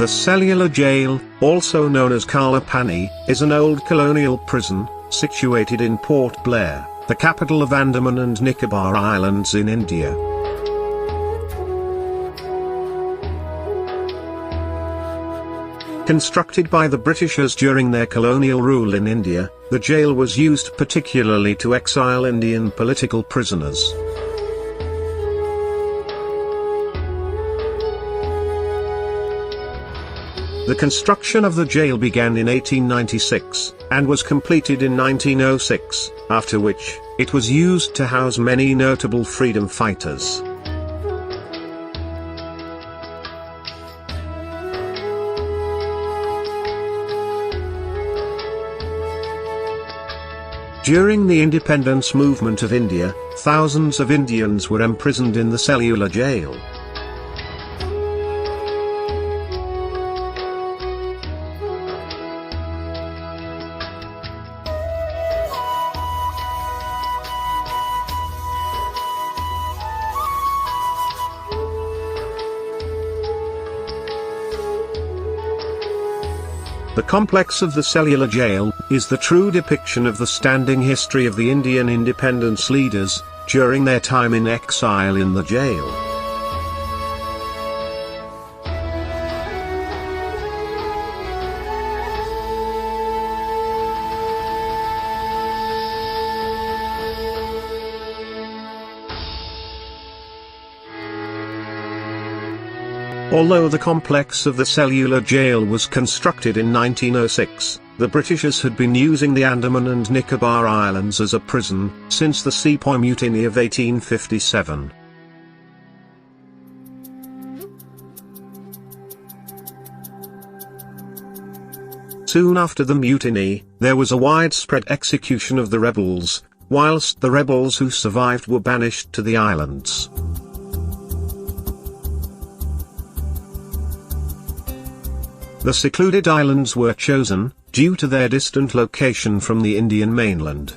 The Cellular Jail, also known as Kala Pani, is an old colonial prison, situated in Port Blair, the capital of Andaman and Nicobar Islands in India. Constructed by the Britishers during their colonial rule in India, the jail was used particularly to exile Indian political prisoners. The construction of the jail began in 1896, and was completed in 1906, after which, it was used to house many notable freedom fighters. During the independence movement of India, thousands of Indians were imprisoned in the Cellular Jail. The complex of the Cellular Jail is the true depiction of the standing history of the Indian independence leaders during their time in exile in the jail. Although the complex of the Cellular Jail was constructed in 1906, the Britishers had been using the Andaman and Nicobar Islands as a prison since the Sepoy Mutiny of 1857. Soon after the mutiny, there was a widespread execution of the rebels, whilst the rebels who survived were banished to the islands. The secluded islands were chosen, due to their distant location from the Indian mainland.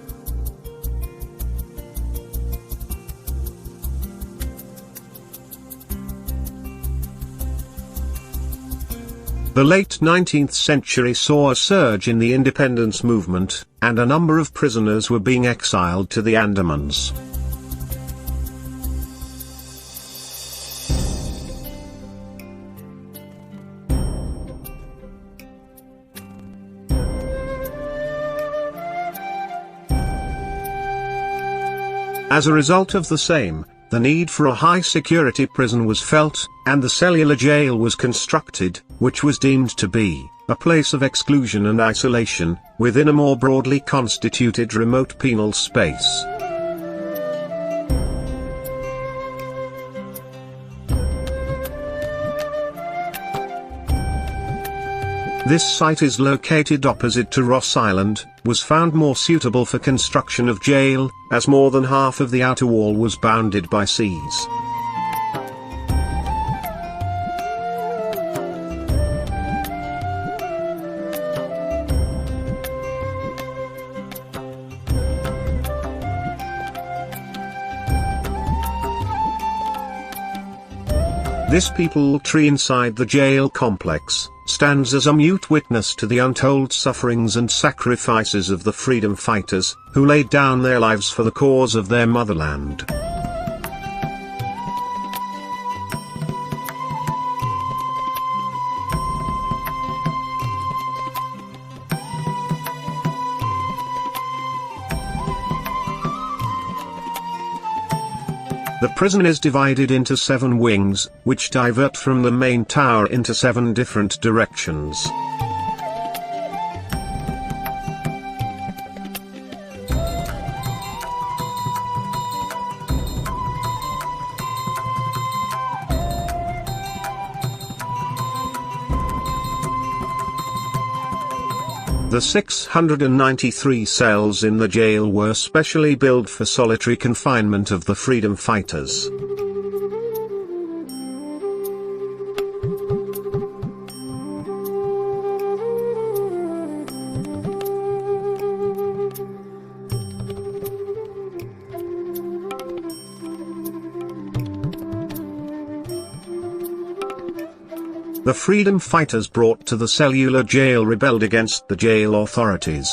The late 19th century saw a surge in the independence movement, and a number of prisoners were being exiled to the Andamans. As a result of the same, the need for a high-security prison was felt, and the Cellular Jail was constructed, which was deemed to be a place of exclusion and isolation, within a more broadly constituted remote penal space. This site is located opposite to Ross Island, was found more suitable for construction of jail, as more than half of the outer wall was bounded by seas. This peepal tree inside the jail complex stands as a mute witness to the untold sufferings and sacrifices of the freedom fighters, who laid down their lives for the cause of their motherland. The prison is divided into 7 wings, which divert from the main tower into 7 different directions. The 693 cells in the jail were specially built for solitary confinement of the freedom fighters. The freedom fighters brought to the Cellular Jail rebelled against the jail authorities.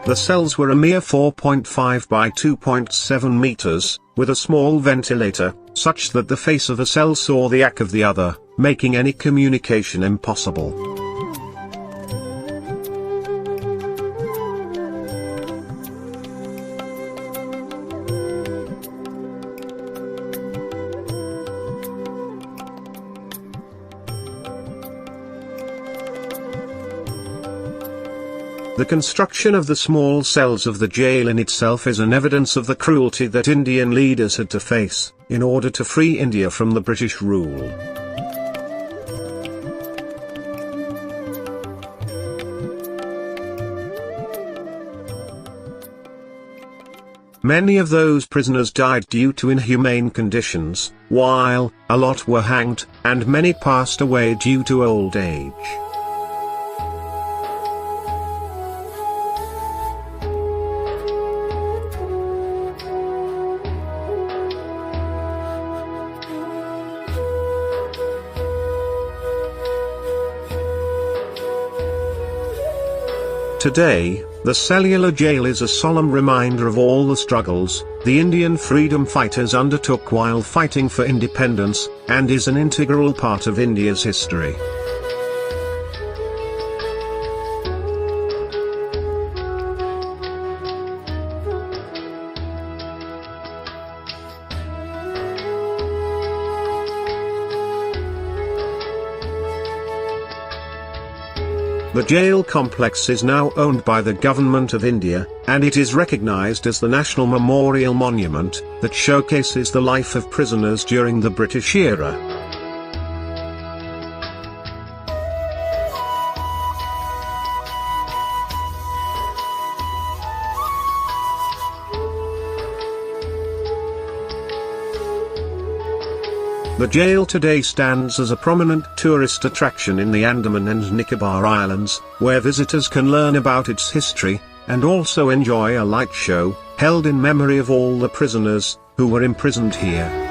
The cells were a mere 4.5 by 2.7 meters, with a small ventilator, such that the face of a cell saw the back of the other, making any communication impossible. The construction of the small cells of the jail in itself is an evidence of the cruelty that Indian leaders had to face, in order to free India from the British rule. Many of those prisoners died due to inhumane conditions, while a lot were hanged, and many passed away due to old age. Today, the Cellular Jail is a solemn reminder of all the struggles the Indian freedom fighters undertook while fighting for independence, and is an integral part of India's history. The jail complex is now owned by the Government of India, and it is recognized as the National Memorial Monument that showcases the life of prisoners during the British era. The jail today stands as a prominent tourist attraction in the Andaman and Nicobar Islands, where visitors can learn about its history, and also enjoy a light show, held in memory of all the prisoners who were imprisoned here.